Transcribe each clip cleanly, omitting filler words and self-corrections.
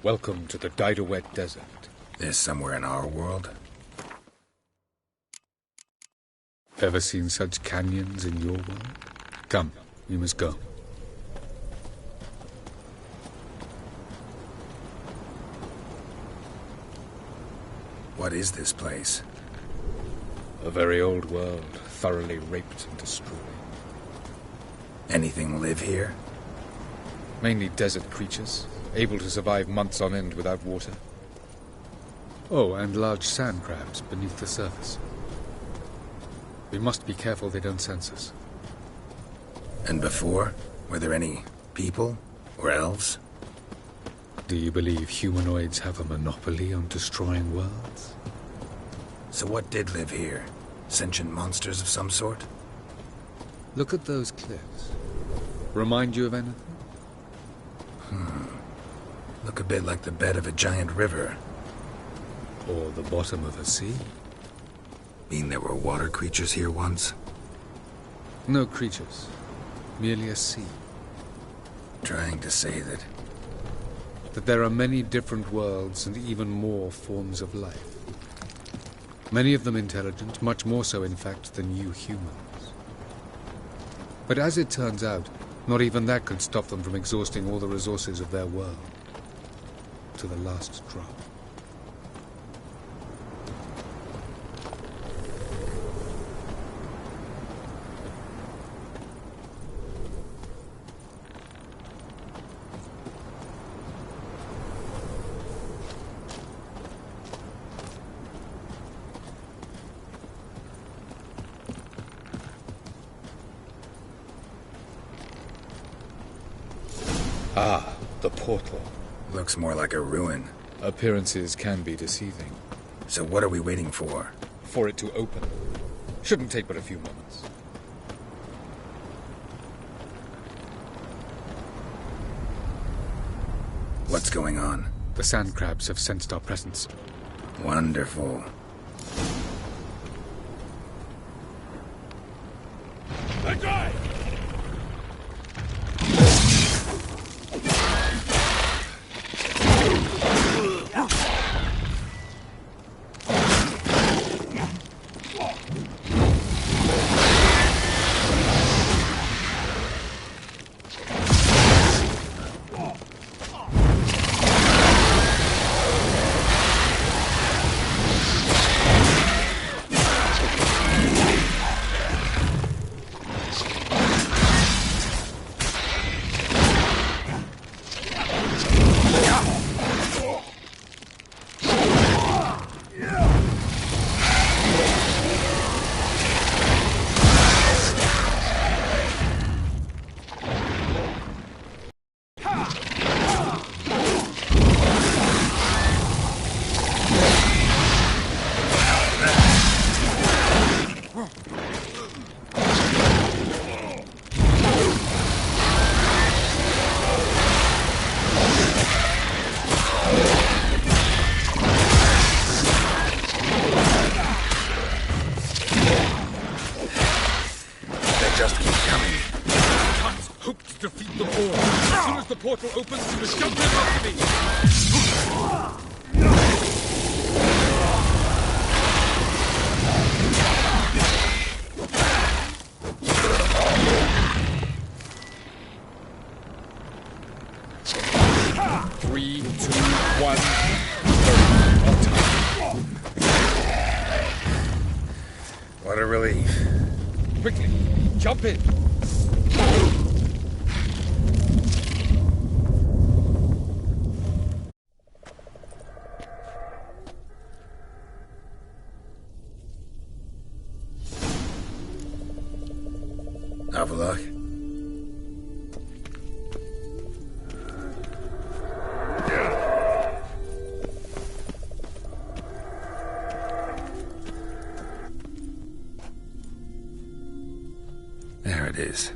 Welcome to the Daiduet Desert. This somewhere in our world? Ever seen such canyons in your world? Come, we must go. What is this place? A very old world, thoroughly raped and destroyed. Anything live here? Mainly desert creatures, able to survive months on end without water. Oh, and large sand crabs beneath the surface. We must be careful they don't sense us. And before? Were there any people? Or elves? Do you believe humanoids have a monopoly on destroying worlds? So what did live here? Sentient monsters of some sort? Look at those cliffs. Remind you of anything? Look a bit like the bed of a giant river. Or the bottom of a sea? Mean there were water creatures here once? No creatures. Merely a sea. Trying to say That there are many different worlds and even more forms of life. Many of them intelligent, much more so in fact than you humans. But as it turns out, not even that could stop them from exhausting all the resources of their world. To the last drop. Ah, the portal. looks more like a ruin. Appearances can be deceiving. So what are we waiting for? For it to open. Shouldn't take but a few moments. What's going on? The sand crabs have sensed our presence. Wonderful. Portal opens, you must jump in after me! 3, 2, 1. What a relief. Quickly, jump in! Have a look. There it is.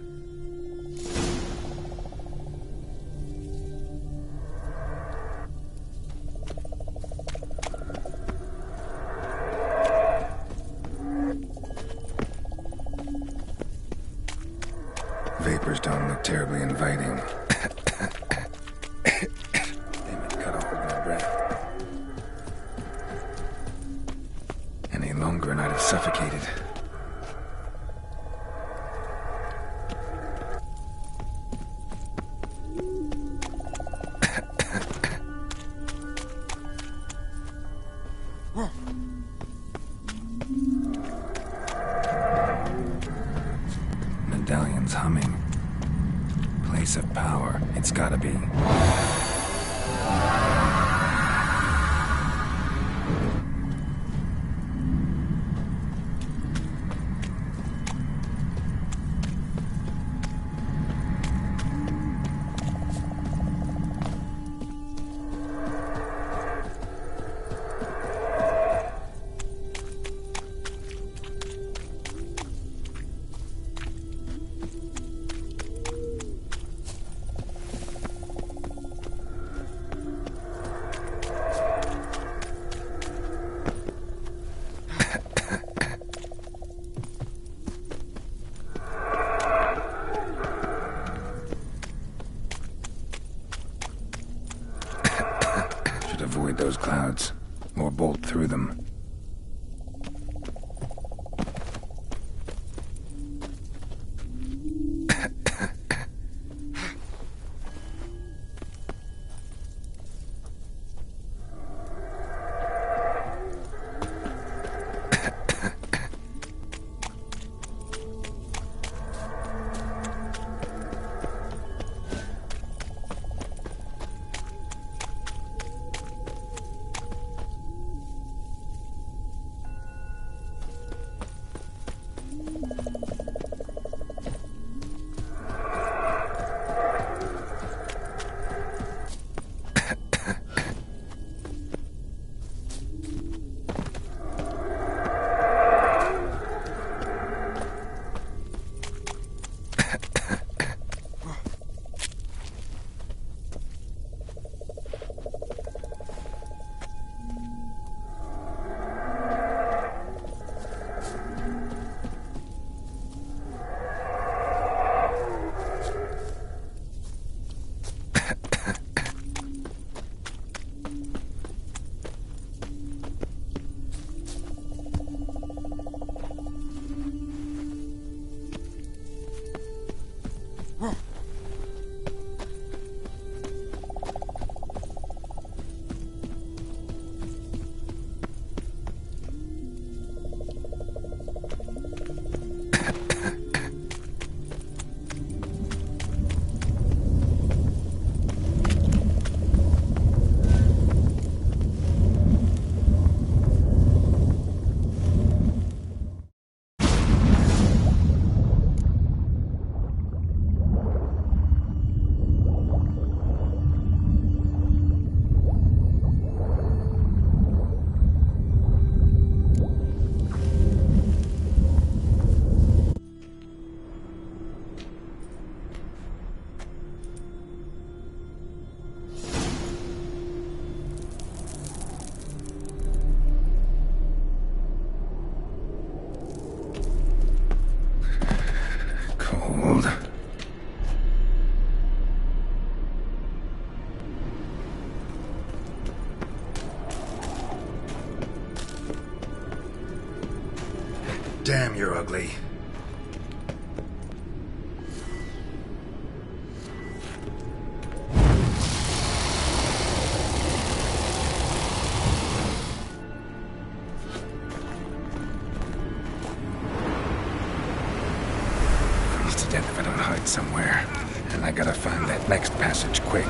Vapors don't look terribly inviting. Damn it, cut off. gotta be. Avoid those clouds, or bolt through them. Damn, you're ugly. Freeze to death if I don't hide somewhere. And I gotta find that next passage quick.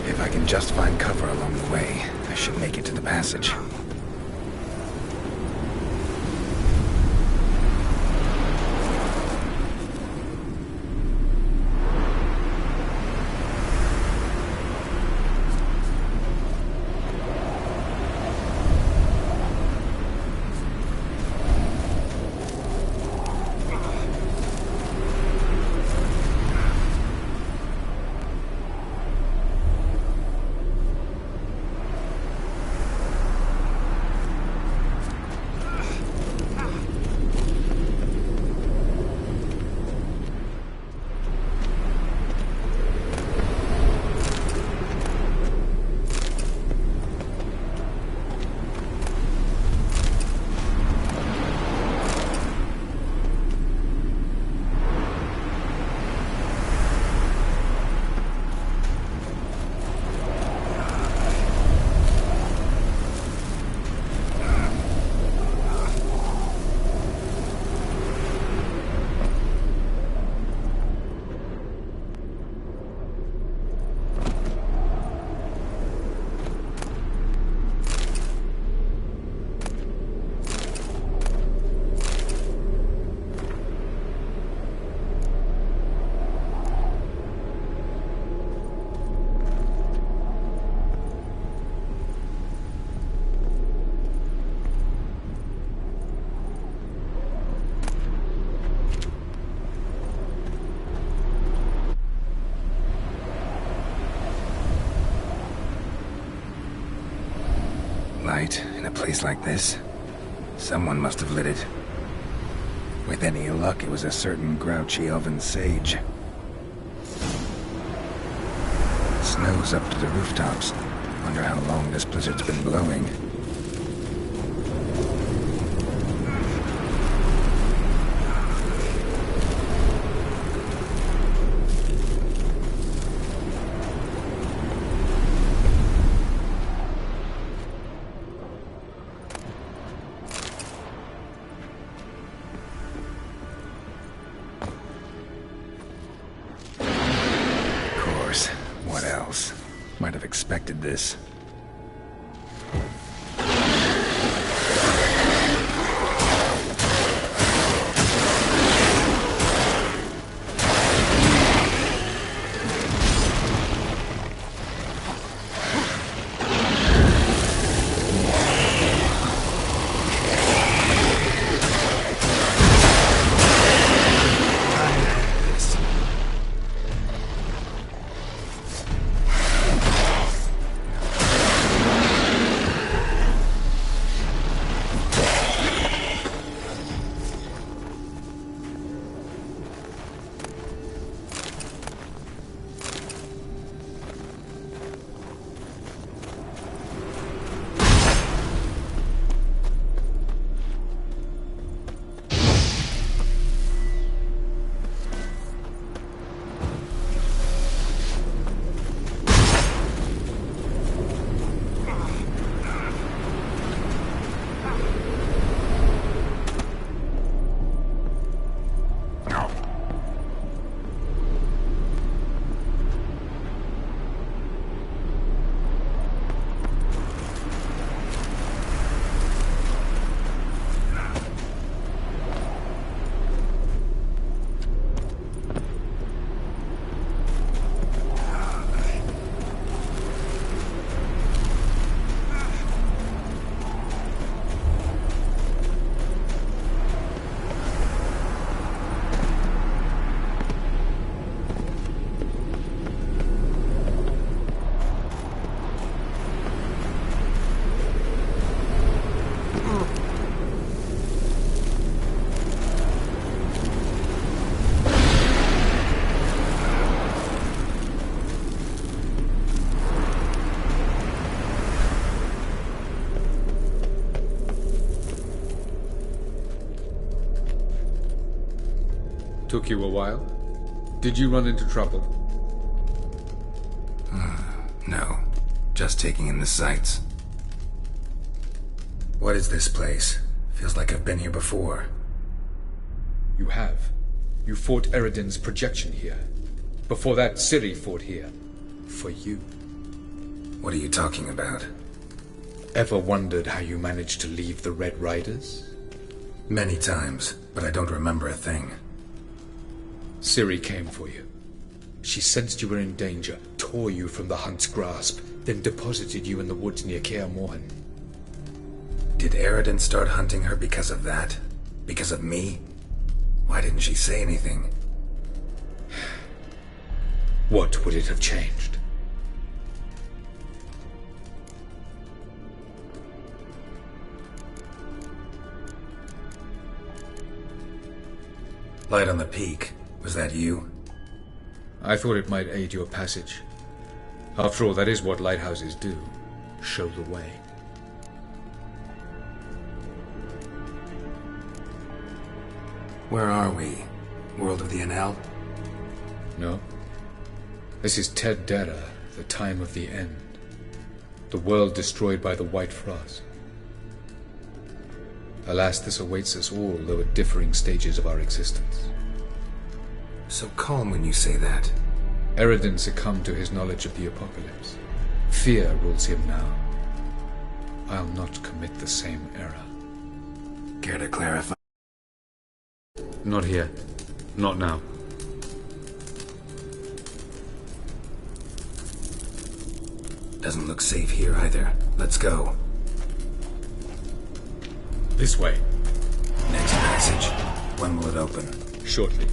If I can just find cover along the way, I should make it to the passage. light in a place like this. Someone must have lit it. With any luck, it was a certain grouchy elven sage. Snow's up to the rooftops. Wonder how long this blizzard's been blowing. What else? Might have expected this. Took you a while? Did you run into trouble? No. Just taking in the sights. What is this place? Feels like I've been here before. You have. You fought Eredin's projection here. Before that, Ciri fought here. For you. What are you talking about? Ever wondered how you managed to leave the Red Riders? Many times, but I don't remember a thing. Ciri came for you. She sensed you were in danger, tore you from the Hunt's grasp, then deposited you in the woods near Kaer Morhen. Did Eredin start hunting her because of that? Because of me? Why didn't she say anything? What would it have changed? Light on the peak. Was that you? I thought it might aid your passage. After all, that is what lighthouses do. Show the way. Where are we? World of the Enel? No. This is Ted Dara, the time of the end. The world destroyed by the White Frost. Alas, this awaits us all, though at differing stages of our existence. So calm when you say that. Eredin succumbed to his knowledge of the apocalypse. Fear rules him now. I'll not commit the same error. Care to clarify? Not here. Not now. Doesn't look safe here either. Let's go. This way. Next passage. When will it open? Shortly.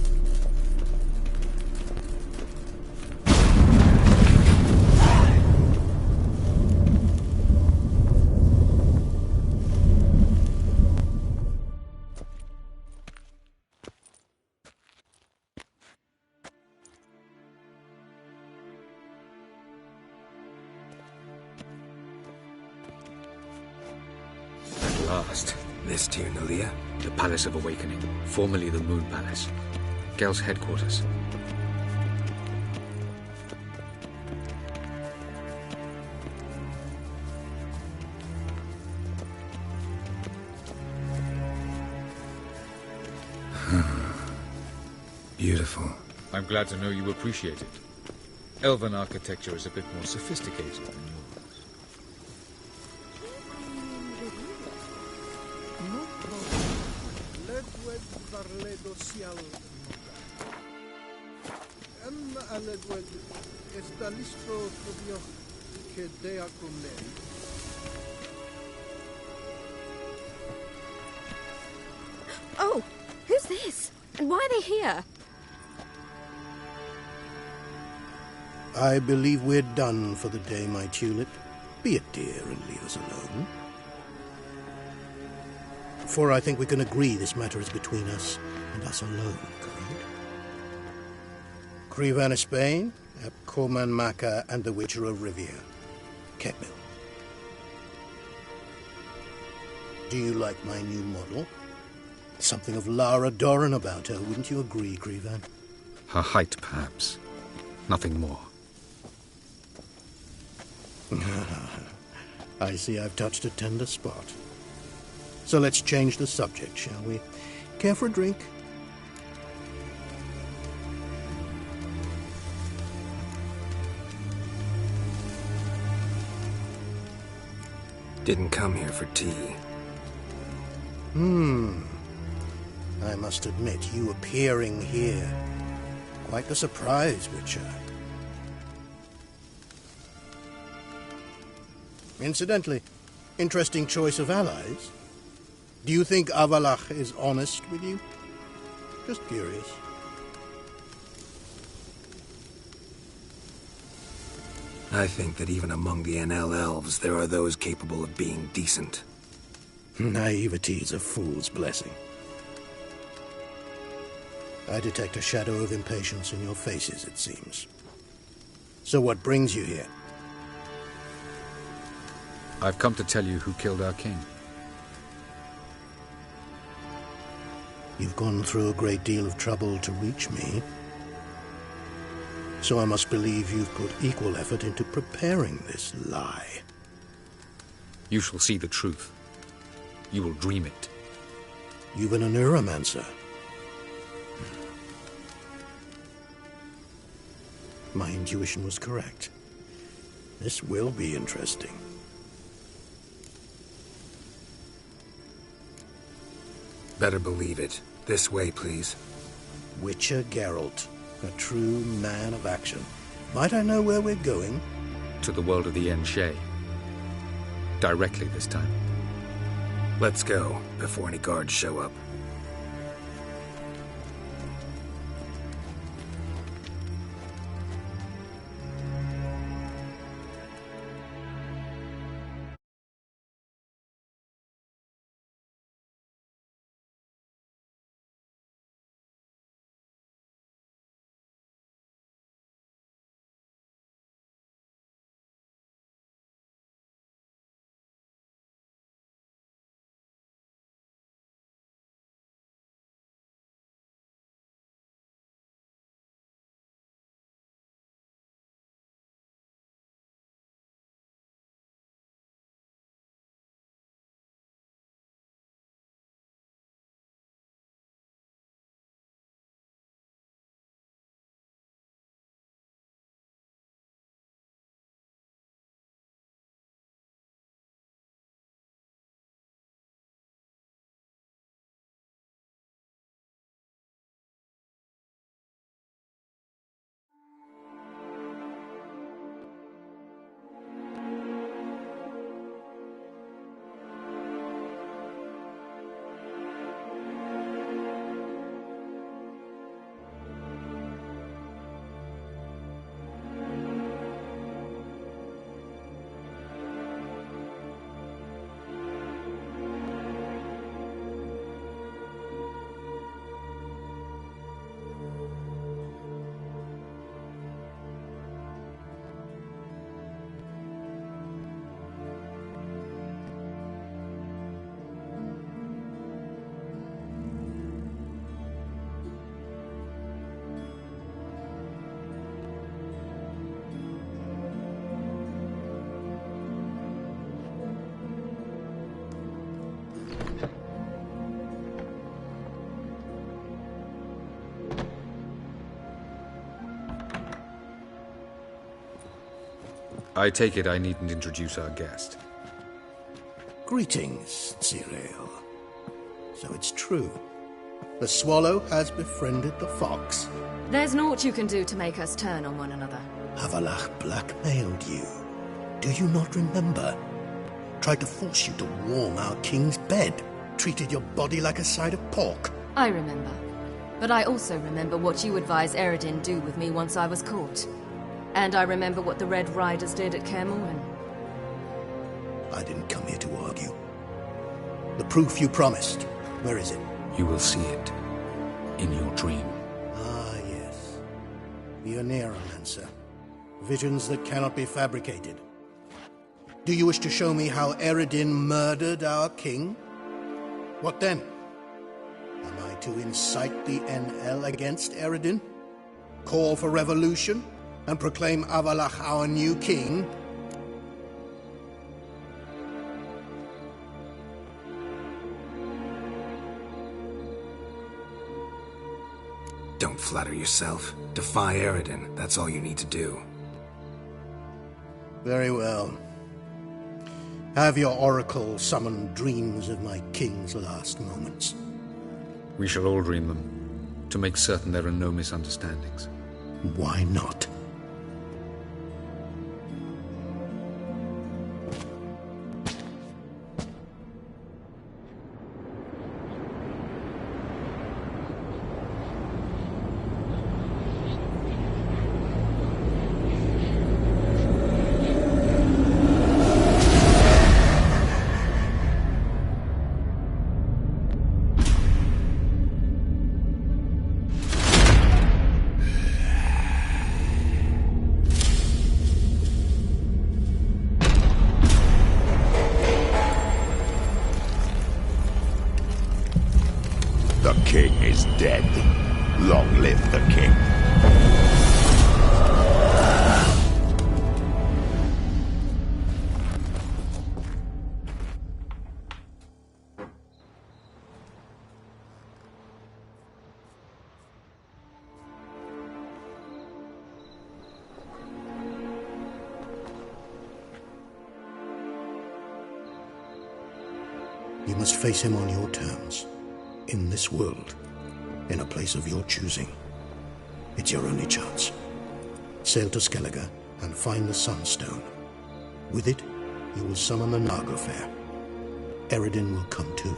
this to Nalia? The Palace of Awakening, formerly the Moon Palace. Gel's headquarters. Beautiful. I'm glad to know you appreciate it. Elven architecture is a bit more sophisticated than yours. Oh, who's this? And why are they here? I believe we're done for the day, my tulip. Be a dear and leave us alone. For I think we can agree this matter is between us and us alone, correct? Crevan of Spain, Corman Maca, and the Witcher of Rivia. Ketmil. Do you like my new model? Something of Lara Doran about her, wouldn't you agree, Crevan? Her height, perhaps. Nothing more. I see I've touched a tender spot. So let's change the subject, shall we? Care for a drink? Didn't come here for tea. I must admit, you appearing here, quite the surprise, Witcher. Incidentally, interesting choice of allies. Do you think Avalach is honest with you? Just curious. I think that even among the NL elves, there are those capable of being decent. Naivety is a fool's blessing. I detect a shadow of impatience in your faces, it seems. So what brings you here? I've come to tell you who killed our king. You've gone through a great deal of trouble to reach me. So I must believe you've put equal effort into preparing this lie. You shall see the truth. You will dream it. You've been a neuromancer. My intuition was correct. This will be interesting. Better believe it. This way, please. Witcher Geralt, a true man of action. Might I know where we're going? To the world of the Enshe. Directly this time. Let's go, before any guards show up. I take it I needn't introduce our guest. Greetings, Zirael. So it's true. The swallow has befriended the fox. There's naught you can do to make us turn on one another. Avallac'h blackmailed you. Do you not remember? Tried to force you to warm our king's bed. Treated your body like a side of pork. I remember. But I also remember what you advised Eredin do with me once I was caught. And I remember what the Red Riders did at Kaer Morhen. I didn't come here to argue. The proof you promised, where is it? You will see it in your dream. Ah, yes. The Oneiromancer. Visions that cannot be fabricated. Do you wish to show me how Eredin murdered our king? What then? Am I to incite the NL against Eredin? Call for revolution? And proclaim Avallac'h our new king? Don't flatter yourself. Defy Eredin. That's all you need to do. Very well. Have your oracle summon dreams of my king's last moments. We shall all dream them, to make certain there are no misunderstandings. Why not? The king is dead. Long live the king. You must face him on your terms. In this world, in a place of your choosing. It's your only chance. Sail to Skellige and find the Sunstone. With it, you will summon the Naglfar. Eredin will come too.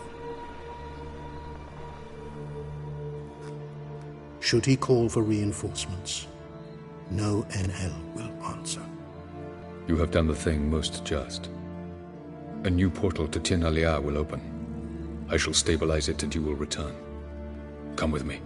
Should he call for reinforcements, no NL will answer. You have done the thing most just. A new portal to Tir na Liar will open. I shall stabilize it and you will return. Come with me.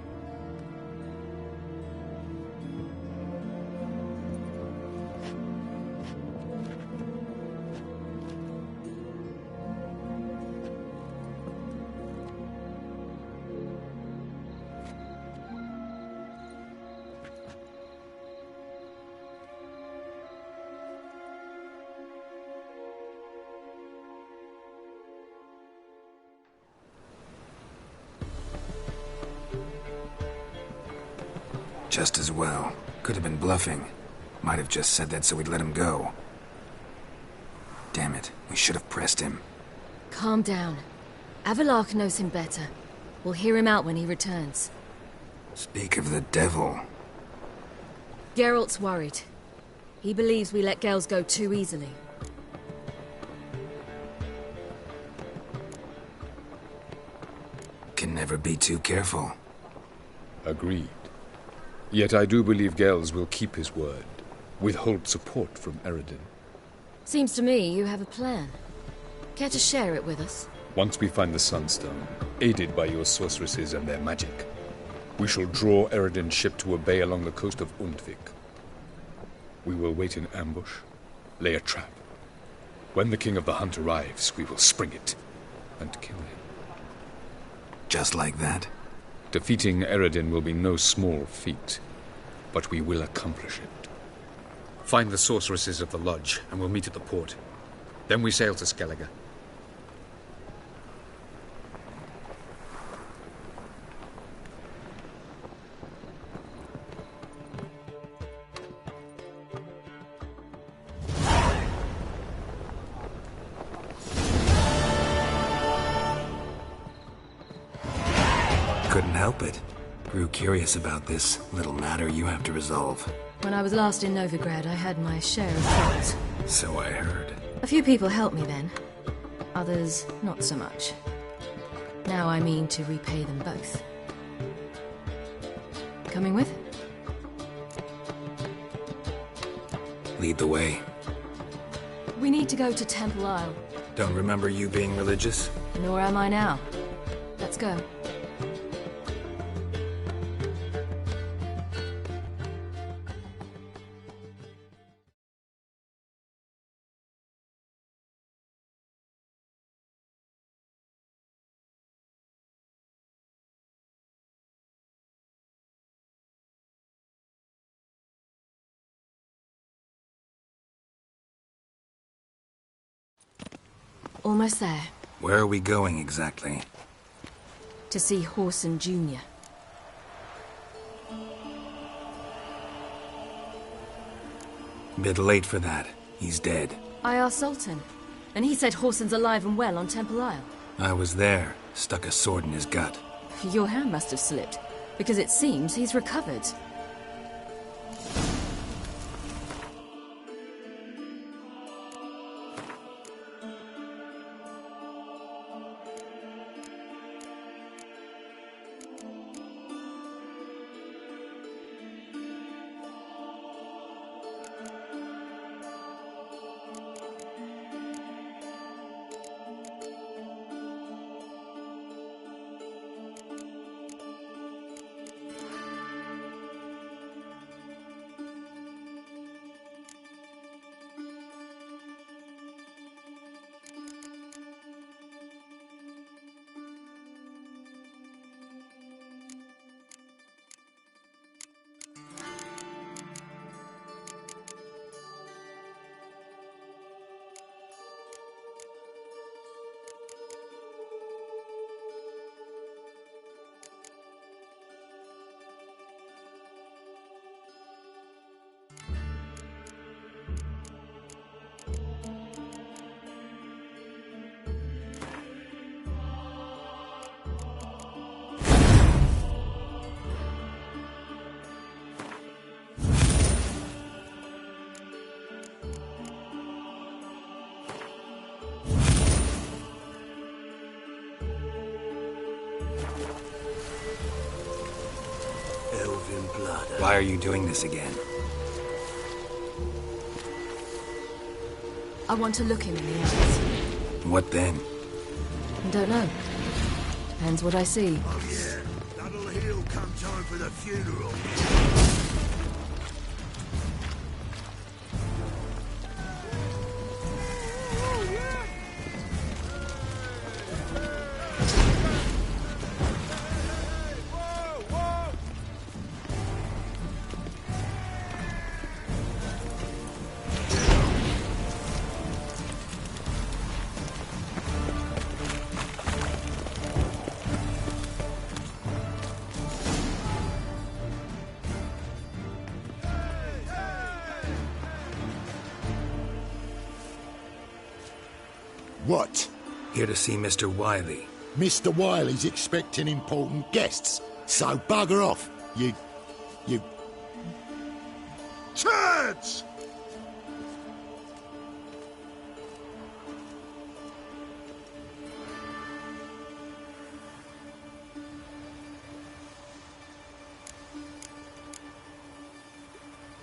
Just as well. Could have been bluffing. Might have just said that so we'd let him go. Damn it, we should have pressed him. Calm down. Avallac'h knows him better. We'll hear him out when he returns. Speak of the devil. Geralt's worried. He believes we let Gels go too easily. Can never be too careful. Agreed. Yet I do believe Gels will keep his word, withhold support from Eredin. Seems to me you have a plan. Care to share it with us? Once we find the Sunstone, aided by your sorceresses and their magic, we shall draw Eredin's ship to a bay along the coast of Undvik. We will wait in ambush, lay a trap. When the King of the Hunt arrives, we will spring it and kill him. Just like that? Defeating Eredin will be no small feat, but we will accomplish it. Find the sorceresses of the Lodge, and we'll meet at the port. Then we sail to Skellige. couldn't help it. Grew curious about this little matter you have to resolve. When I was last in Novigrad, I had my share of faults. So I heard. A few people helped me then. Others, not so much. Now I mean to repay them both. Coming with? Lead the way. We need to go to Temple Isle. Don't remember you being religious? Nor am I now. Let's go. Almost there. Where are we going exactly? To see Whoreson Jr. Bit late for that. He's dead. I asked Sultan, and he said Whoreson's alive and well on Temple Isle. I was there. Stuck a sword in his gut. Your hand must have slipped, because it seems he's recovered. Why are you doing this again? I want to look him in the eyes. What then? Don't know. Depends what I see. Oh yeah, that'll heal come time for the funeral. What? Here to see Mr. Wiley. Mr. Wiley's expecting important guests, so bugger off, you... Turds!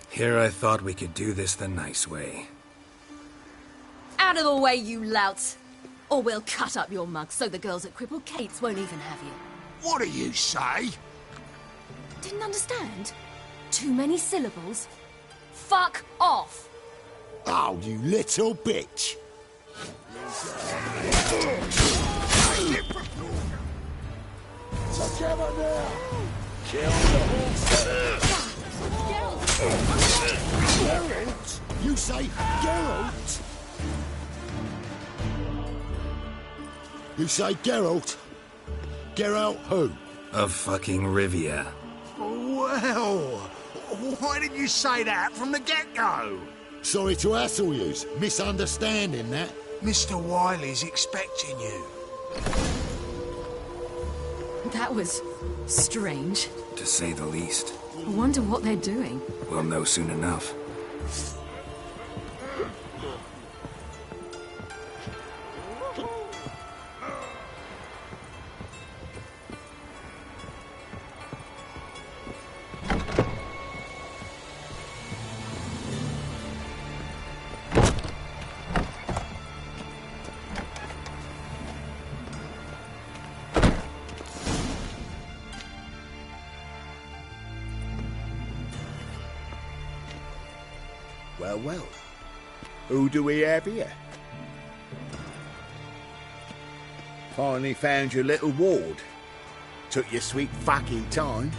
Here I thought we could do this the nice way. Out of the way, you louts! Or we'll cut up your mug so the girls at Cripple Kate's won't even have you. What do you say? Didn't understand? Too many syllables? Fuck off! Oh, you little bitch! Together now! Kill the horse! Geralt? You say Geralt? You say Geralt? Geralt who? Of fucking Rivia. Well, why didn't you say that from the get-go? Sorry to hassle yous. Misunderstanding that. Mr. Wiley's expecting you. That was strange. To say the least. I wonder what they're doing. We'll know soon enough. Well, well. Who do we have here? Finally found your little ward. Took your sweet fucking time.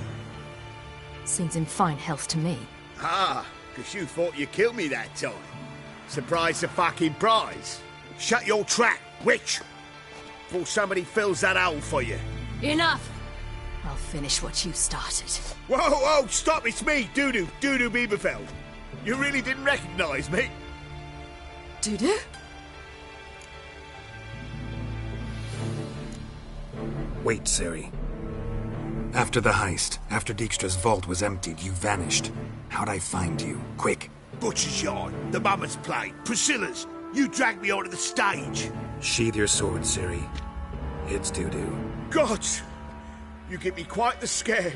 Seems in fine health to me. Ah, 'cause you thought you killed me that time. Surprise the fucking prize. Shut your trap, witch! Before somebody fills that hole for you. Enough! I'll finish what you started. Whoa, whoa, stop, it's me, Dudu Bieberfeld. You really didn't recognize me? Dudu? Wait, Ciri. After the heist, after Dijkstra's vault was emptied, you vanished. How'd I find you? Quick. Butcher's Yard, the Mummer's Plate, Priscilla's. You dragged me onto the stage. Sheathe your sword, Ciri. It's Dudu. God! You give me quite the scare.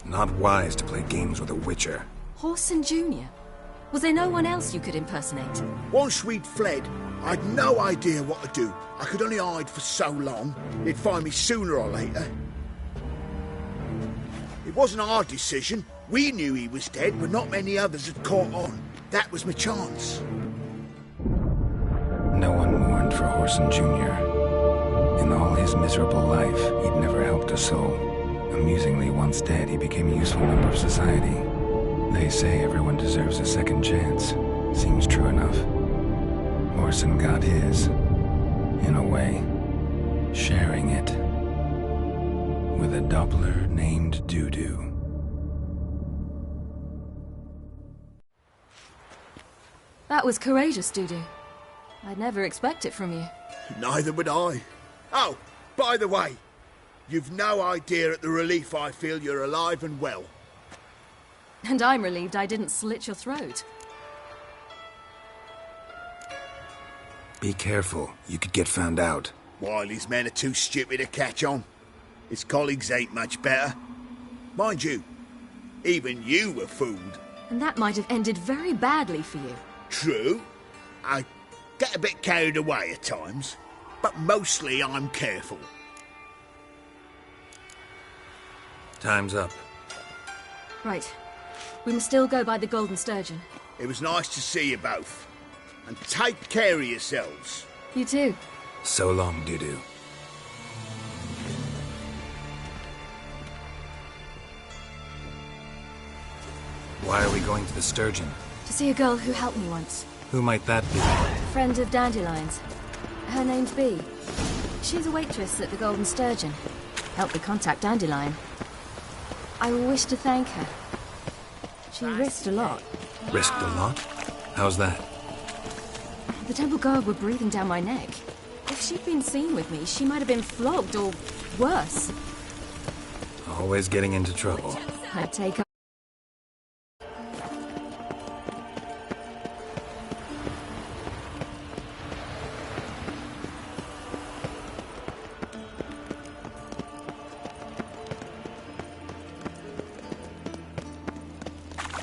Not wise to play games with a Witcher. Whoreson Jr.? Was there no one else you could impersonate? Once we'd fled, I'd no idea what to do. I could only hide for so long. They'd find me sooner or later. It wasn't our decision. We knew he was dead, but not many others had caught on. That was my chance. No one mourned for Whoreson Jr. In all his miserable life, he'd never helped a soul. Amusingly, once dead, he became a useful member of society. They say everyone deserves a second chance. Seems true enough. Whoreson got his, in a way, sharing it with a Doppler named Dudu. That was courageous, Dudu. I'd never expect it from you. Neither would I. Oh, by the way, you've no idea at the relief I feel you're alive and well. And I'm relieved I didn't slit your throat. Be careful. You could get found out. Wiley's men are too stupid to catch on. His colleagues ain't much better. Mind you, even you were fooled. And that might have ended very badly for you. True. I get a bit carried away at times, but mostly I'm careful. Time's up. Right. We must still go by the Golden Sturgeon. It was nice to see you both. And take care of yourselves. You too. So long, Dudu. Why are we going to the Sturgeon? To see a girl who helped me once. Who might that be? A friend of Dandelion's. Her name's Bee. She's a waitress at the Golden Sturgeon. Helped me contact Dandelion. I wish to thank her. She risked a lot. Risked a lot? How's that? The temple guard were breathing down my neck. If she'd been seen with me, she might have been flogged or worse. Always getting into trouble. I'd take her.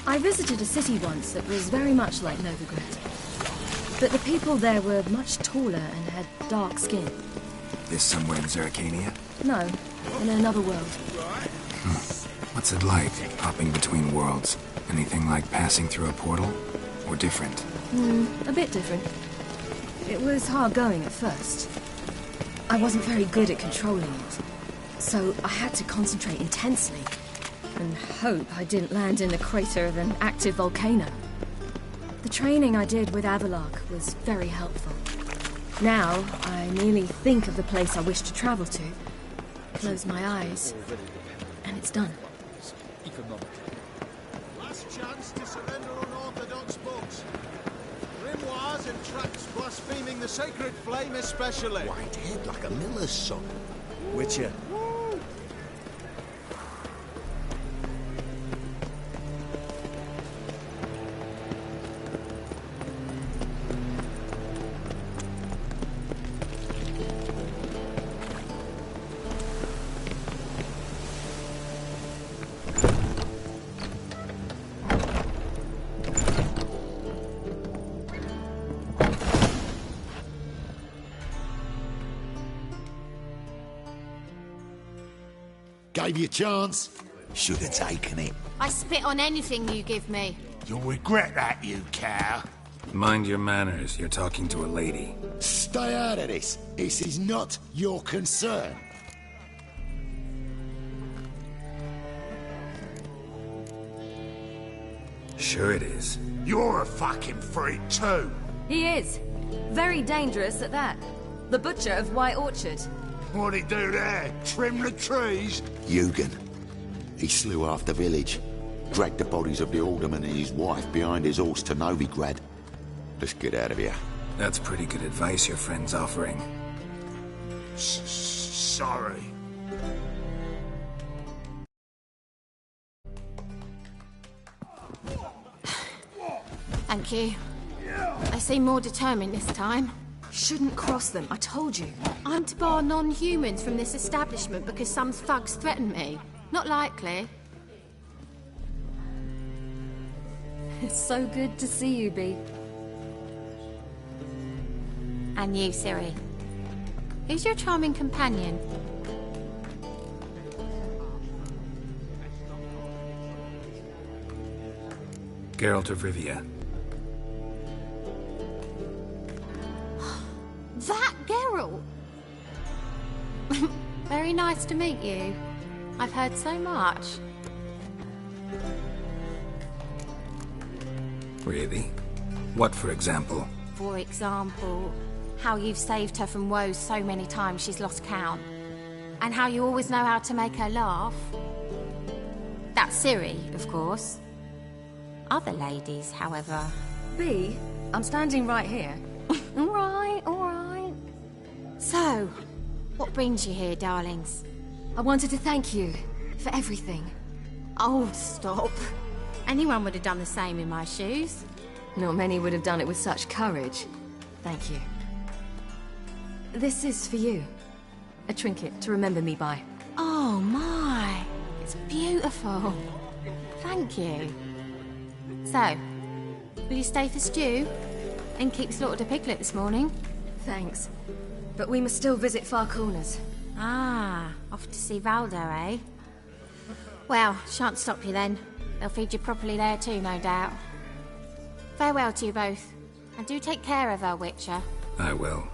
I visited a city once that was very much like Novigrad. But the people there were much taller and had dark skin. This somewhere in Zerrikania? No, in another world. What's it like, hopping between worlds? Anything like passing through a portal? Or different? A bit different. It was hard going at first. I wasn't very good at controlling it. So I had to concentrate intensely. And hope I didn't land in the crater of an active volcano. The training I did with Avallac'h was very helpful. Now, I merely think of the place I wish to travel to, close my eyes, and it's done. Last chance to surrender unorthodox bugs. and tracks blaspheming the sacred flame especially. White head like a miller's son. Witcher. Gave you a chance. Should have taken it. I spit on anything you give me. You'll regret that, you cow. Mind your manners. You're talking to a lady. Stay out of this. This is not your concern. Sure it is. You're a fucking freak too. He is. Very dangerous at that. The butcher of White Orchard. What'd he do there? Trim the trees? Eugen. He slew half the village. Dragged the bodies of the alderman and his wife behind his horse to Novigrad. Let's get out of here. That's pretty good advice your friend's offering. Sorry. Thank you. They seem more determined this time. Shouldn't cross them, I told you. I'm to bar non-humans from this establishment because some thugs threaten me. Not likely. It's so good to see you, Bee. And you, Ciri. Who's your charming companion? Geralt of Rivia. That Geralt! Very nice to meet you. I've heard so much. Really? What, for example? For example, how you've saved her from woes so many times she's lost count. And how you always know how to make her laugh. That's Ciri, of course. Other ladies, however... Bee, I'm standing right here. All right, all right. So, what brings you here, darlings? I wanted to thank you for everything. Oh, stop. Anyone would have done the same in my shoes. Not many would have done it with such courage. Thank you. This is for you. A trinket to remember me by. Oh, my. It's beautiful. Thank you. So, will you stay for stew? And keep slaughtered a piglet this morning? Thanks. But we must still visit Far Corners. Ah, off to see Valdo, eh? Well, shan't stop you then. They'll feed you properly there too, no doubt. Farewell to you both. And do take care of her, Witcher. I will.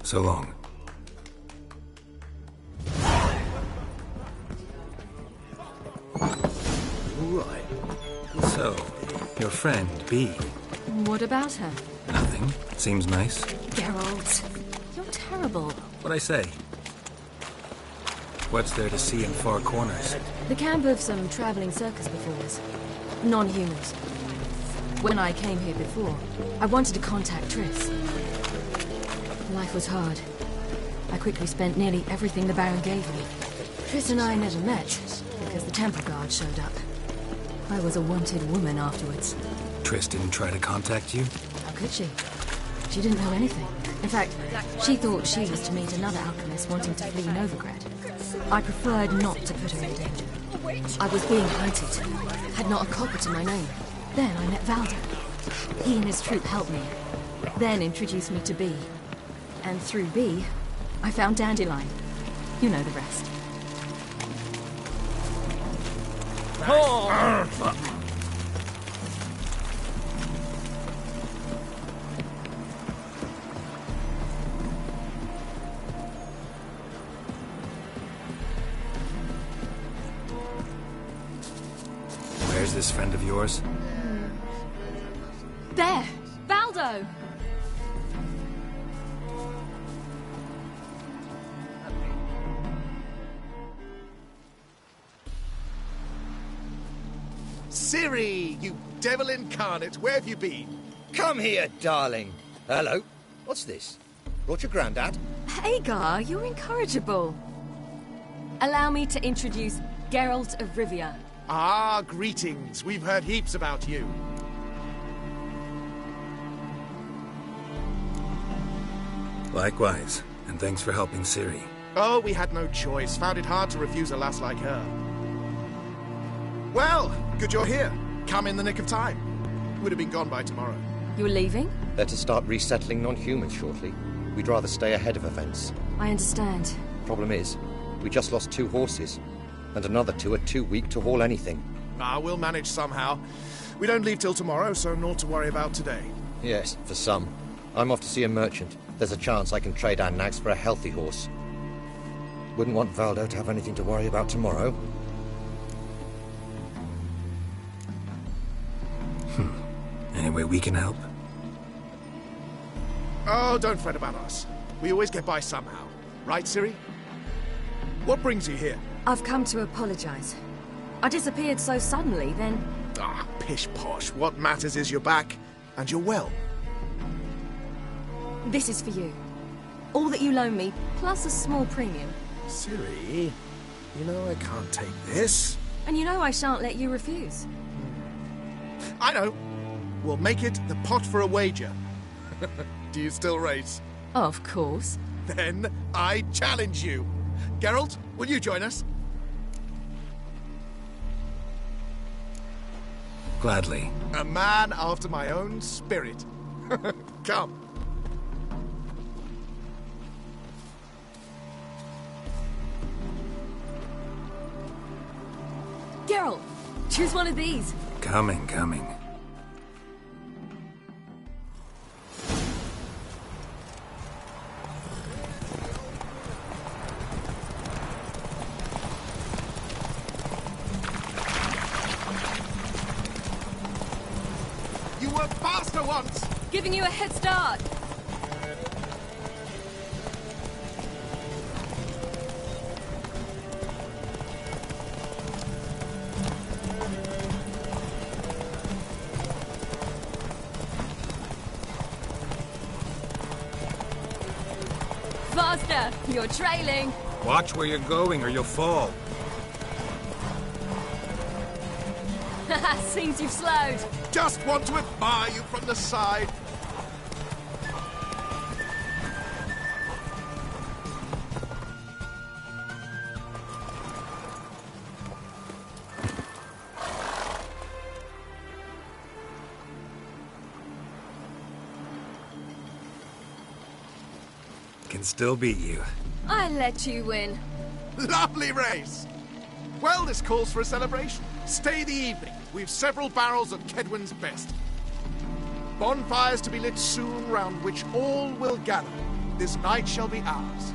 So long. Right. So, your friend, Bee. What about her? Nothing. Seems nice. Geralt, you're terrible. What'd I say? What's there to see in Far Corners? The camp of some traveling circus performers. Non-humans. When I came here before, I wanted to contact Triss. Life was hard. I quickly spent nearly everything the Baron gave me. Triss and I never met, because the Temple Guard showed up. I was a wanted woman afterwards. Triss didn't try to contact you? How could she? She didn't know anything. In fact, she thought she was to meet another alchemist wanting to flee Novigrad. I preferred not to put her in danger. I was being hunted. Had not a copper to my name. Then I met Valdo. He and his troop helped me. Then introduced me to Bee. And through Bee, I found Dandelion. You know the rest. Where's this friend of yours? There! Valdo! Ciri, you devil incarnate, where have you been? Come here, darling. Hello. What's this? Brought your granddad? Hagar, you're incorrigible. Allow me to introduce Geralt of Rivia. Ah, greetings. We've heard heaps about you. Likewise, and thanks for helping Ciri. Oh, we had no choice. Found it hard to refuse a lass like her. Well, good you're here. Come in the nick of time. Would have been gone by tomorrow. You're leaving? They're to start resettling non-humans shortly. We'd rather stay ahead of events. I understand. Problem is, we just lost 2 horses, and another 2 are too weak to haul anything. Ah, we'll manage somehow. We don't leave till tomorrow, so naught to worry about today. Yes, for some. I'm off to see a merchant. There's a chance I can trade our nags for a healthy horse. Wouldn't want Valdo to have anything to worry about tomorrow. Any way we can help? Oh, don't fret about us. We always get by somehow. Right, Ciri? What brings you here? I've come to apologize. I disappeared so suddenly, then... Ah, pish-posh. What matters is you're back, and you're well. This is for you. All that you loan me, plus a small premium. Ciri, you know I can't take this. And you know I shan't let you refuse. I know. We'll make it the pot for a wager. Do you still race? Of course. Then I challenge you. Geralt, will you join us? Gladly. A man after my own spirit. Come. Geralt, choose one of these. Coming. You were faster once! Giving you a head start. Faster! You're trailing. Watch where you're going or you'll fall. Seems you've slowed. Just want to admire you from the side. Can still beat you. I let you win. Lovely race! Well, this calls for a celebration. Stay the evening. We've several barrels of Kedwen's best. Bonfires to be lit soon, round which all will gather. This night shall be ours.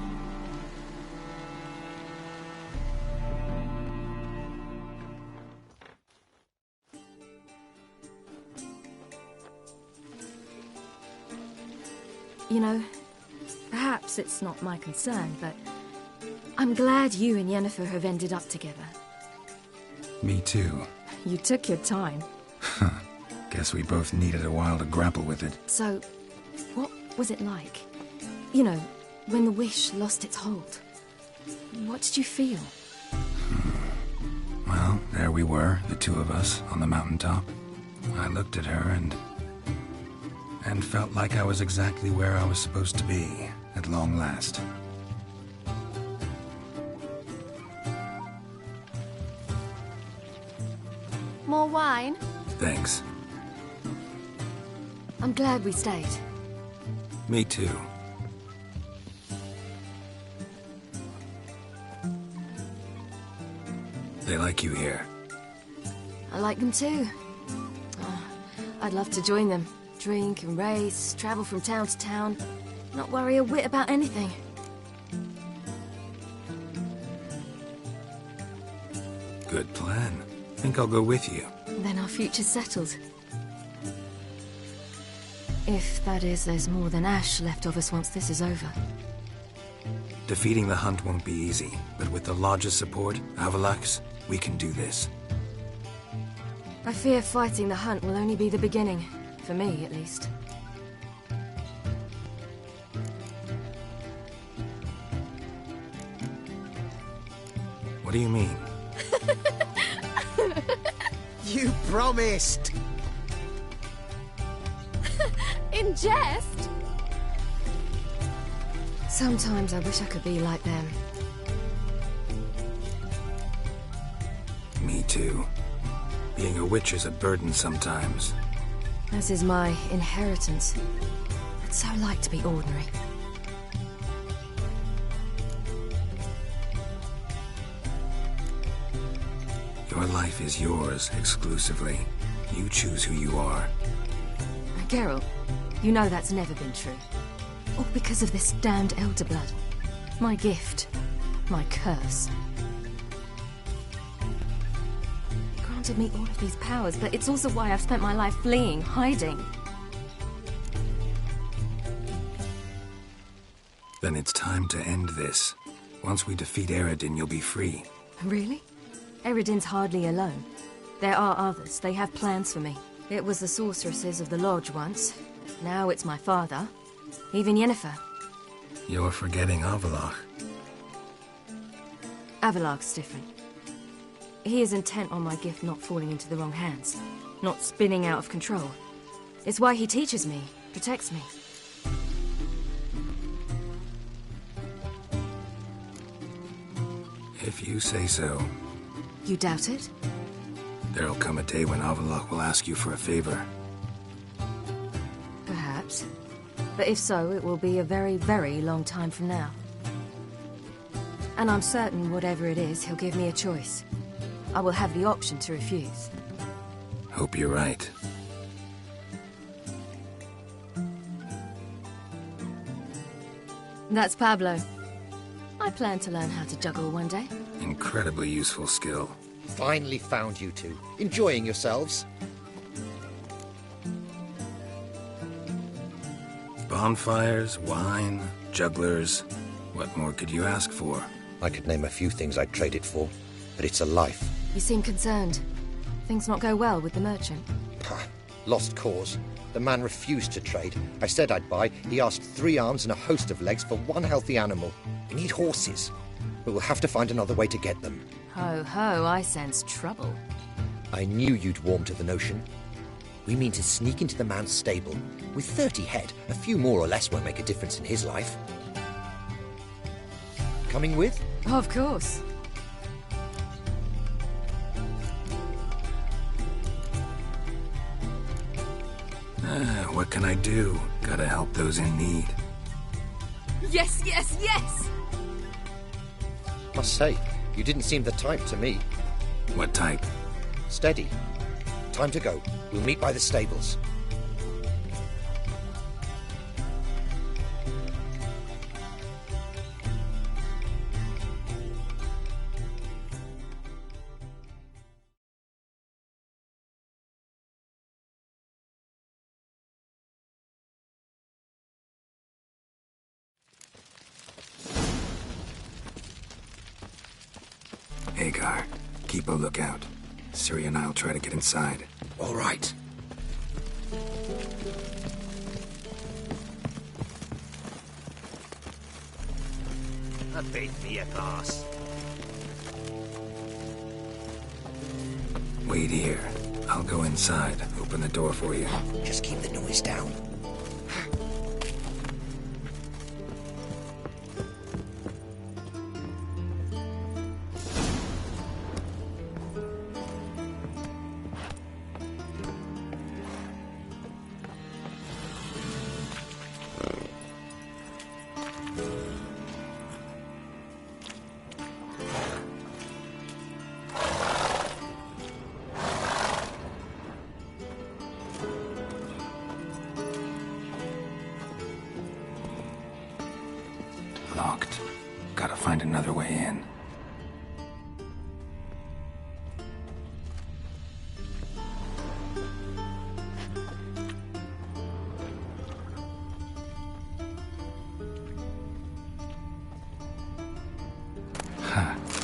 You know, perhaps it's not my concern, but I'm glad you and Yennefer have ended up together. Me too. You took your time. Guess we both needed a while to grapple with it. So, what was it like? You know, when the wish lost its hold. What did you feel? Well, there we were, the 2 of us, on the mountaintop. I looked at her and felt like I was exactly where I was supposed to be, at long last. More wine? Thanks. I'm glad we stayed. Me too. They like you here. I like them too. Oh, I'd love to join them. Drink and race, travel from town to town. Not worry a whit about anything. Good plan. Think I'll go with you. Then our future's settled. If, that is, there's more than ash left of us once this is over. Defeating the hunt won't be easy, but with the Lodge's support, Avalax, we can do this. I fear fighting the hunt will only be the beginning. For me, at least. What do you mean? You promised! In jest? Sometimes I wish I could be like them. Me too. Being a witch is a burden sometimes. As is my inheritance. I'd so like to be ordinary. Your life is yours exclusively. You choose who you are. Geralt, you know that's never been true. All because of this damned Elder Blood. My gift. My curse. It granted me all of these powers, but it's also why I've spent my life fleeing, hiding. Then it's time to end this. Once we defeat Eredin, you'll be free. Really? Eredin's hardly alone. There are others. They have plans for me. It was the sorceresses of the Lodge once. Now it's my father. Even Yennefer. You're forgetting Avallac'h. Avallac'h's different. He is intent on my gift not falling into the wrong hands. Not spinning out of control. It's why he teaches me, protects me. If you say so. You doubt it? There'll come a day when Avallac'h will ask you for a favor. Perhaps. But if so, it will be a very, very long time from now. And I'm certain whatever it is, he'll give me a choice. I will have the option to refuse. Hope you're right. That's Pablo. I plan to learn how to juggle one day. Incredibly useful skill. Finally found you two. Enjoying yourselves? Bonfires, wine, jugglers. What more could you ask for? I could name a few things I'd trade it for, but it's a life. You seem concerned. Things not go well with the merchant. Pah, lost cause. The man refused to trade. I said I'd buy. He asked 3 arms and a host of legs for 1 healthy animal. We need horses. But we'll have to find another way to get them. Ho ho, I sense trouble. I knew you'd warm to the notion. We mean to sneak into the man's stable. With 30 head, a few more or less won't make a difference in his life. Coming with? Of course. What can I do? Gotta help those in need. Yes, yes, yes! Must say, you didn't seem the type to me. What type? Steady. Time to go. We'll meet by the stables. Hagar, keep a lookout. Ciri and I'll try to get inside. All right. A bit for your pass. Wait here. I'll go inside. Open the door for you. Just keep the noise down. Locked. Gotta find another way in.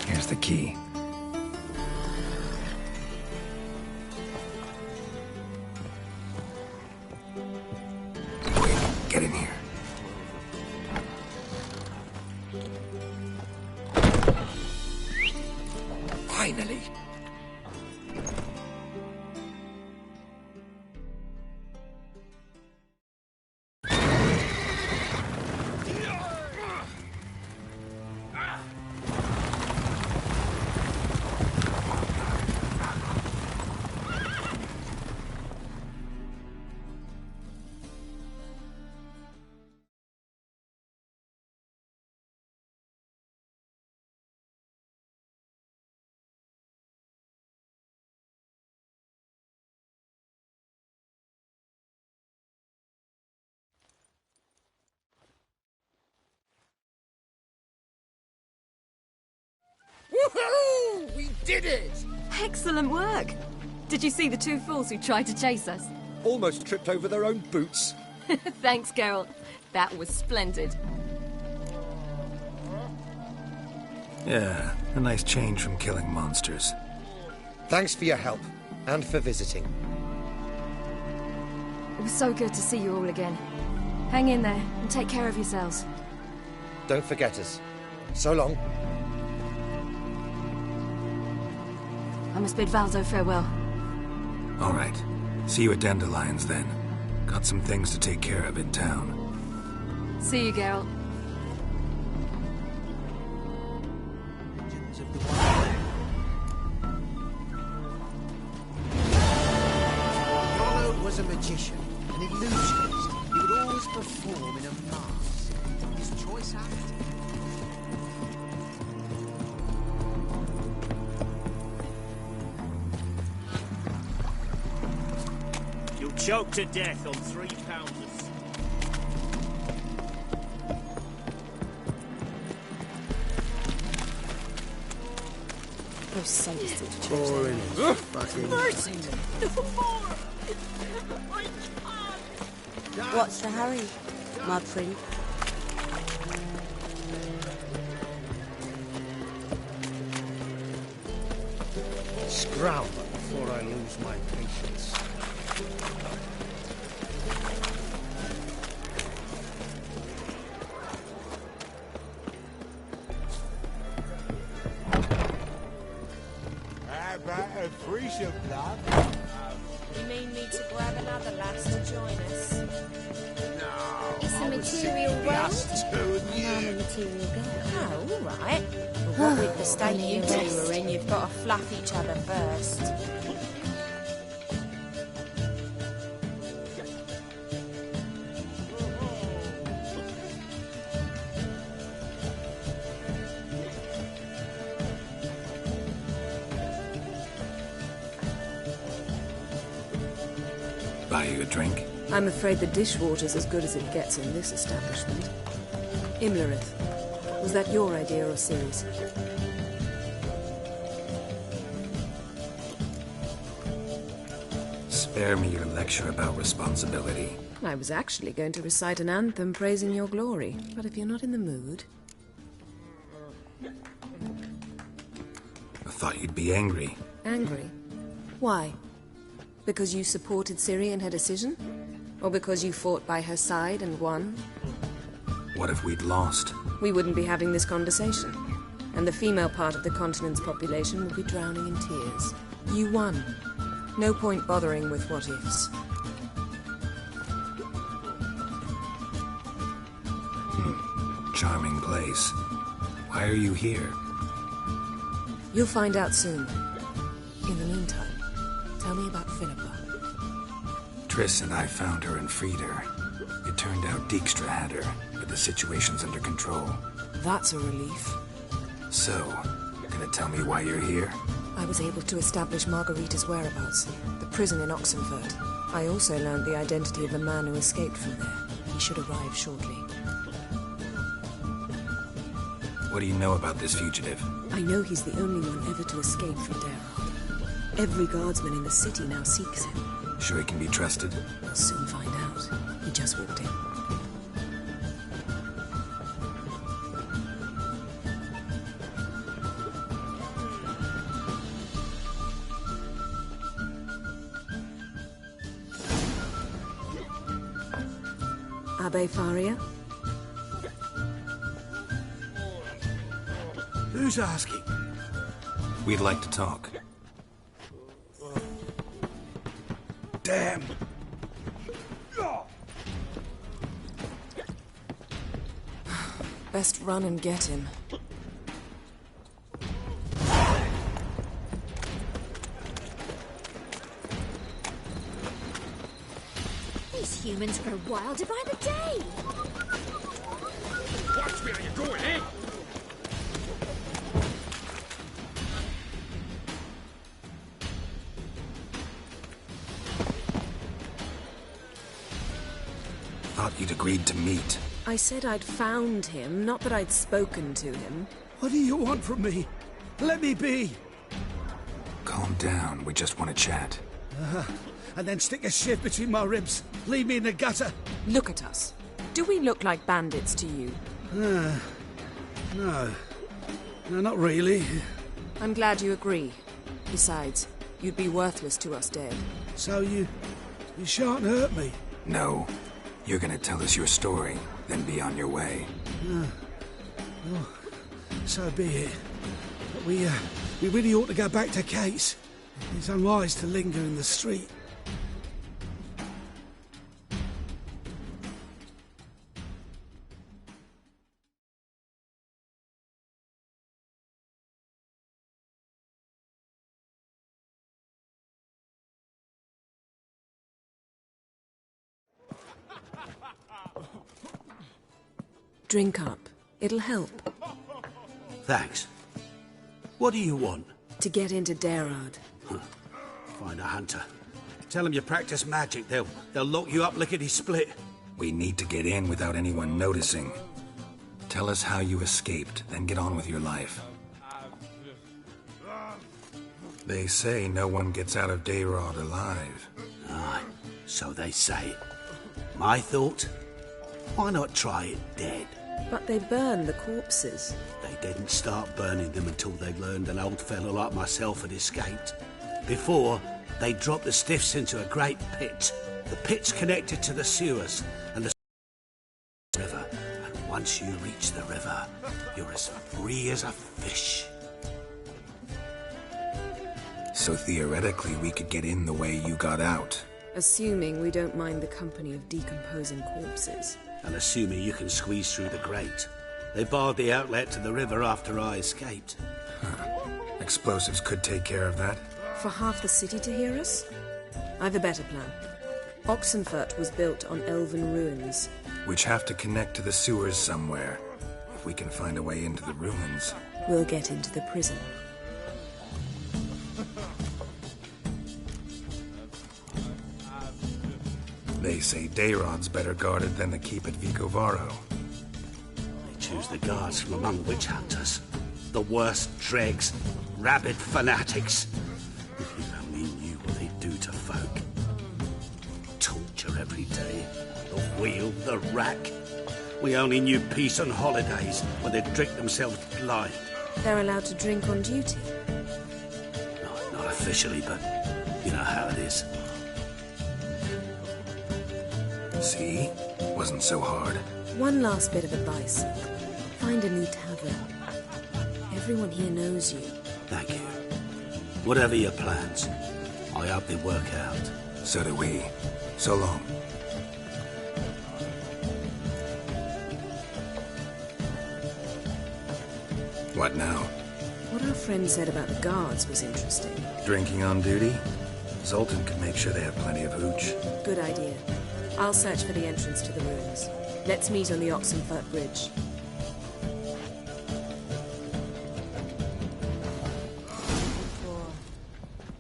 Here's the key. Wait, get in here. Woohoo! We did it! Excellent work! Did you see the two fools who tried to chase us? Almost tripped over their own boots. Thanks, Geralt. That was splendid. Yeah, a nice change from killing monsters. Thanks for your help, and for visiting. It was so good to see you all again. Hang in there, and take care of yourselves. Don't forget us. So long. I must bid Valdo farewell. All right. See you at Dandelions, then. Got some things to take care of in town. See you, Geralt. Rollo was a magician, an illusionist. He would always perform in a mask. His choice actor. You'll choke to death on 3-pounders. Those sadists. Boring. Fucking. Mercy! No more! What's the hurry, my friend? Scrowl before I lose my patience. How about a threesome, love? You mean me to grab another lass to join us? No. It's a material world. And I'm a material girl. Oh, all right. Well, what with the state you two are in, you've got to fluff each other first. Buy you a drink? I'm afraid the dishwater's as good as it gets in this establishment. Imlerith, was that your idea or Ciri's? Spare me your lecture about responsibility. I was actually going to recite an anthem praising your glory, but if you're not in the mood... I thought you'd be angry. Angry? Why? Because you supported Ciri in her decision? Or because you fought by her side and won? What if we'd lost? We wouldn't be having this conversation. And the female part of the continent's population would be drowning in tears. You won. No point bothering with what-ifs. Charming place. Why are you here? You'll find out soon. In the meantime, tell me about Philippa. Triss and I found her and freed her. It turned out Dijkstra had her, but the situation's under control. That's a relief. So, gonna tell me why you're here? I was able to establish Margarita's whereabouts, the prison in Oxenfurt. I also learned the identity of the man who escaped from there. He should arrive shortly. What do you know about this fugitive? I know he's the only one ever to escape from Daerard. Every guardsman in the city now seeks him. Sure he can be trusted? We'll soon find out. He just walked in. Abbe Faria? Who's asking? We'd like to talk. Damn. Best run and get him. These humans grow wilder by the day. Watch where you're going, eh? Thought you'd agreed to meet. I said I'd found him, not that I'd spoken to him. What do you want from me? Let me be! Calm down, we just want to chat. And then stick a shiv between my ribs. Leave me in the gutter. Look at us. Do we look like bandits to you? No. No, not really. I'm glad you agree. Besides, you'd be worthless to us dead. So you shan't hurt me? No. You're gonna tell us your story, then be on your way. Well, so be it. But we really ought to go back to Kate's. It's unwise to linger in the street. Drink up. It'll help. Thanks. What do you want? To get into Daerad. Find a hunter. Tell them you practice magic. They'll lock you up lickety-split. We need to get in without anyone noticing. Tell us how you escaped, then get on with your life. They say no one gets out of Daerad alive. Aye, so they say. My thought? Why not try it dead? But they burn the corpses. They didn't start burning them until they learned an old fellow like myself had escaped. Before, they dropped the stiffs into a great pit. The pit's connected to the sewers and the river. And once you reach the river, you're as free as a fish. So theoretically, we could get in the way you got out. Assuming we don't mind the company of decomposing corpses. And assuming you can squeeze through the grate. They barred the outlet to the river after I escaped. Explosives could take care of that. For half the city to hear us? I've a better plan. Oxenfurt was built on elven ruins. Which have to connect to the sewers somewhere. If we can find a way into the ruins. We'll get into the prison. They say Daerad's better guarded than the keep at Vicovaro. They choose the guards from among witch hunters. The worst dregs, rabid fanatics. If you only knew what they do to folk. Torture every day. The wheel, the rack. We only knew peace on holidays when they'd drink themselves blind. They're allowed to drink on duty? Not officially, but you know how it is. See? Wasn't so hard. One last bit of advice. Find a new tavern. Everyone here knows you. Thank you. Whatever your plans, I hope they work out. So do we. So long. What now? What our friend said about the guards was interesting. Drinking on duty? Zoltan could make sure they have plenty of hooch. Good idea. I'll search for the entrance to the ruins. Let's meet on the Oxenfurt Bridge.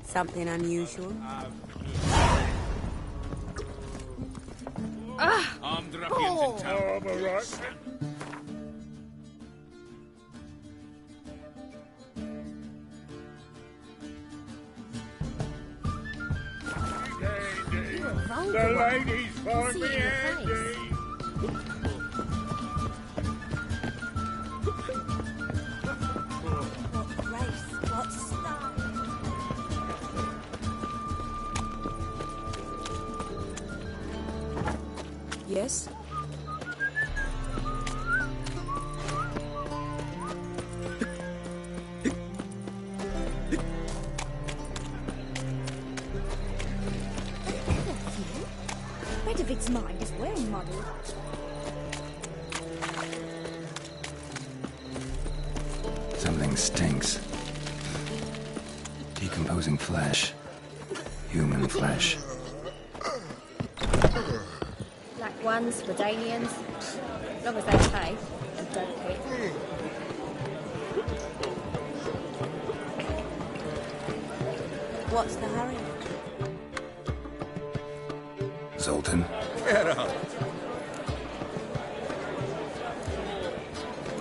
Something unusual? Armed ruffians in town. The ladies find me handy. What grace, what style. Yes? Redovic's mind is well muddled. Something stinks. Decomposing flesh. Human flesh. Black ones, Redanians. As long as they pay and don't hit. What's the hurry? Zoltan? Get up!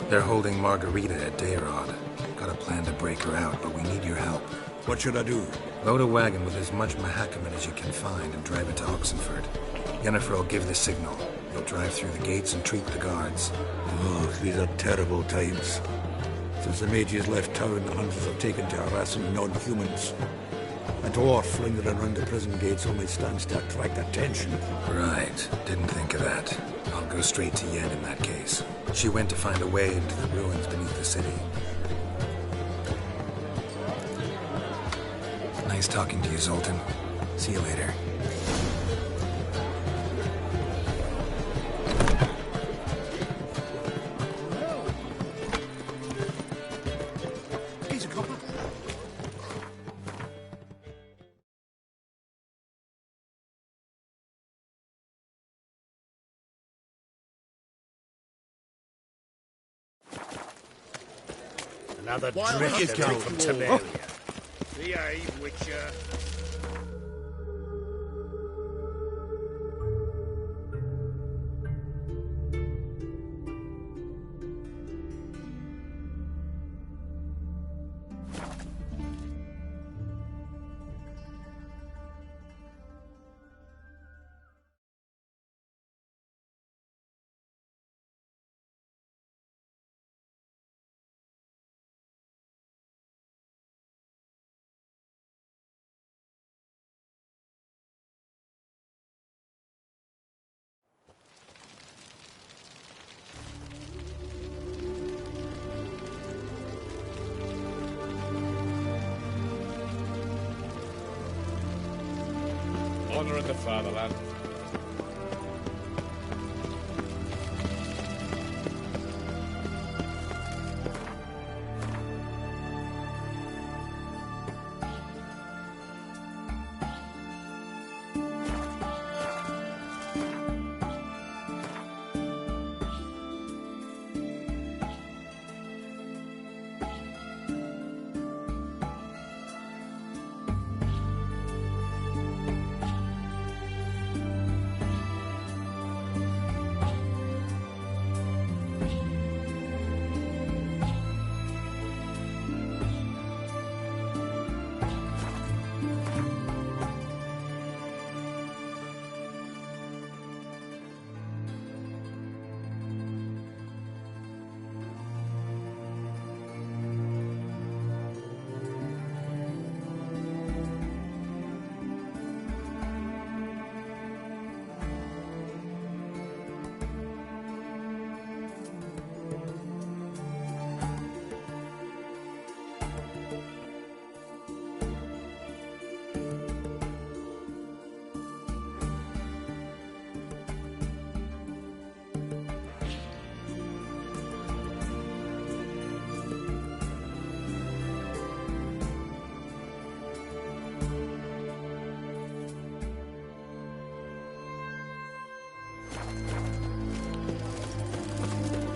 They're holding Margarita at Daerad. Got a plan to break her out, but we need your help. What should I do? Load a wagon with as much Mahakaman as you can find and drive it to Oxenford. Yennefer will give the signal. You'll drive through the gates and treat the guards. Oh, these are terrible times. Since the mages left town, the hunters have taken to harassing non-humans. A dwarf lingering around the prison gates only stands to attract attention. Right. Didn't think of that. I'll go straight to Yen in that case. She went to find a way into the ruins beneath the city. Nice talking to you, Zoltan. See you later. Another Why drift would you go from from Teleria. Behave, Witcher. Honor in the fatherland.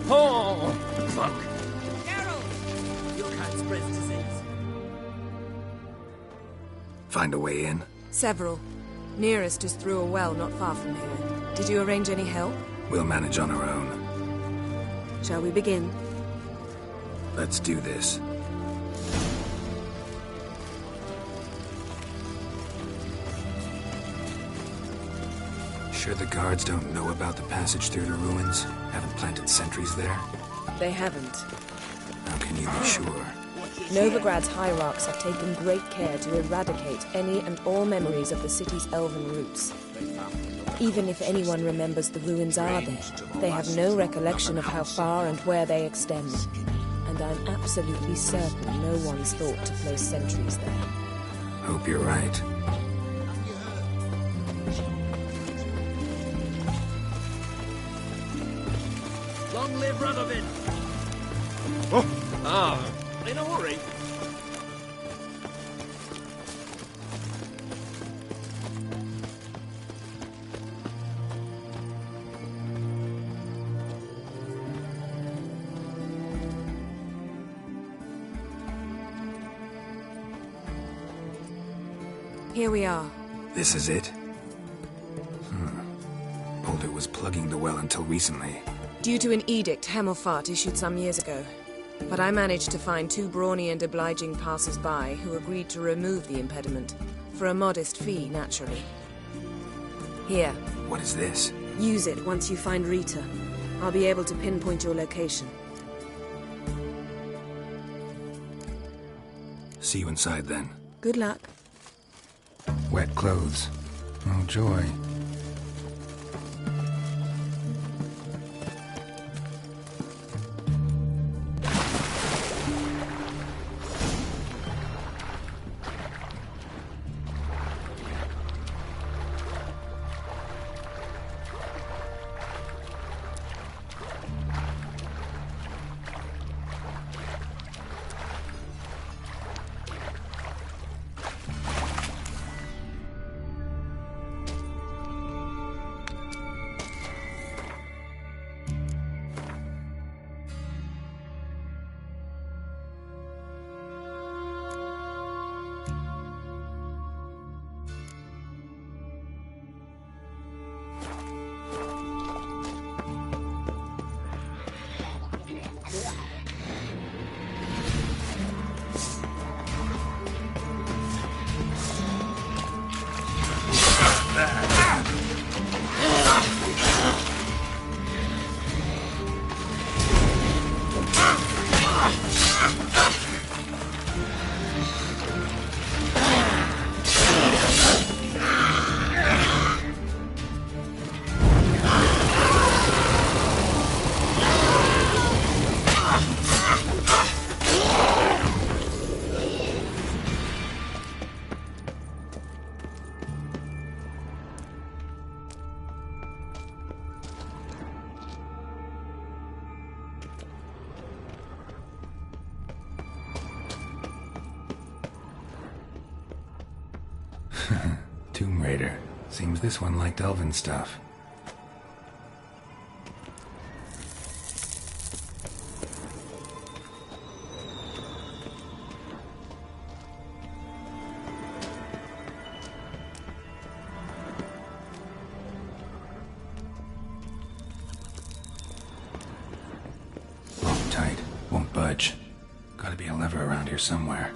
Oh, fuck. Geralt! You can't spread disease. Find a way in? Several. Nearest is through a well not far from here. Did you arrange any help? We'll manage on our own. Shall we begin? Let's do this. Sure the guards don't know about the passage through the ruins? Haven't planted sentries there? They haven't. How can you be sure? Novigrad's hierarchs have taken great care to eradicate any and all memories of the city's elven roots. Even if anyone remembers the ruins are there, they have no recollection of how far and where they extend. And I'm absolutely certain no one's thought to place sentries there. Hope you're right. Long live Radovid! Oh. In a hurry. Here we are. This is it? Boulder was plugging the well until recently. Due to an edict Hemelfart issued some years ago. But I managed to find 2 brawny and obliging passers-by who agreed to remove the impediment. For a modest fee, naturally. Here. What is this? Use it once you find Rita. I'll be able to pinpoint your location. See you inside then. Good luck. Wet clothes. Oh, joy. Tomb Raider. Seems this one liked elven stuff. Locked tight. Won't budge. Gotta be a lever around here somewhere.